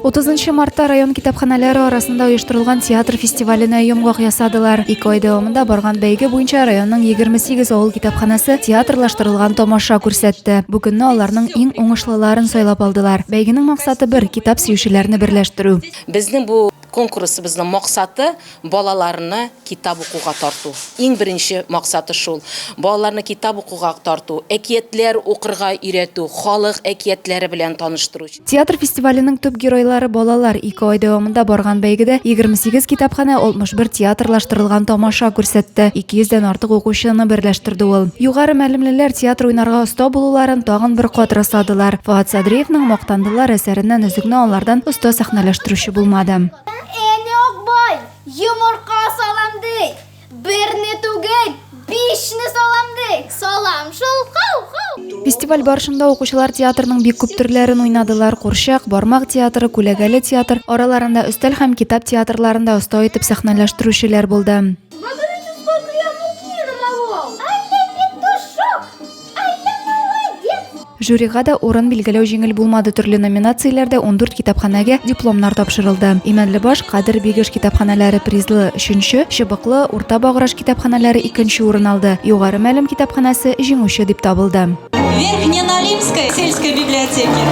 30 мартта район китапханалары арасында оештырылган театр фестиваленә йомгак ясадылар. 2 ай дәвамында барган бәйге буенча районның 28 авыл китапханасы театрлаштырылган тамаша күрсәтте. Бу көнне аларның иң уңышлыларын сайлап алдылар. Бәйгенең максаты бер китап сөючеләрне берләштерү. Безнең бу конкурсыбызның максаты балаларны китап укуга тарту. Иң беренче максаты шул. Балаларны китап укуга тарту, әкиятләр укырга өйрәтү, халык әкиятләре белән таныштыру. Театр фестиваленең төп геройлары балалар. 2 ай дәвамында барган бәйгедә 28 китапхана, 61 театрлаштырылган тамаша күрсәтте. 200дән артык укучыны берләштерде ул. Югары мәгълүмлеләр театр уйнарга оста булуларын тагын бер кат расладылар. Фуат Садриевның мактандылар әсәреннән өзекне алардан оста сәхнәләштерүче булмады. Yumurta salam dey, birni түгел, 5-ni salam dey, salam шул. Фестиваль барышында укучылар театрның бик күп төрләрен уйнадылар. Курчак, бармак театры, күләгәле театр, араларында өстәл һәм китап театрларында оста итеп сәхнәләштерүчеләр булды. Жюрига да урын билгеләү җиңел булмады. Төрле номинацияләрдә 14 китапханәгә дипломнар тапшырылды. Имәнле баш, Кадыр Бигеш китапханәләре призлы 3-нче, Чыбыклы, Урта Баграш китапханәләре 2-нче урын алды. Югары мәгълүм китапханәсе җиңүче дип табылды. Верхненалимской сельской библиотеки.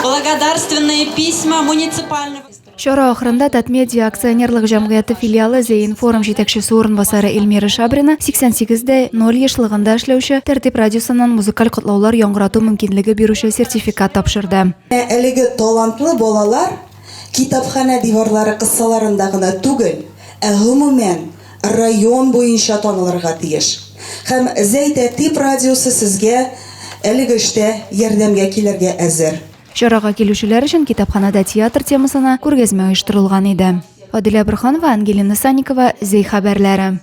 Благодарственные письма муниципального. Чара ахырында Татмедиа акционерлык җәмгыяте филиалы Зейн форум җитәкчесе урынбасары Эльмира Шабрина 88-дә 0 яшьлыгында эшләүче Тәртип радиосыннан музыкаль котлаулар яңгырату мөмкинлеге бирүче сертификат тапшырды. Әлеге талантлы балалар китапхана диварлары кыссаларында гына түгел, гомумән район буенча танылырга тиеш. Һәм Зейн Тәртип радиосы сезгә әлеге эштә ярдәмгә килергә әзер. Чарага килүчеләр өчен китапханада театр темасына күргәзмә оештырылган иде. Адилә Бирханова, Ангелина Санникова, Зей хәбәрләре.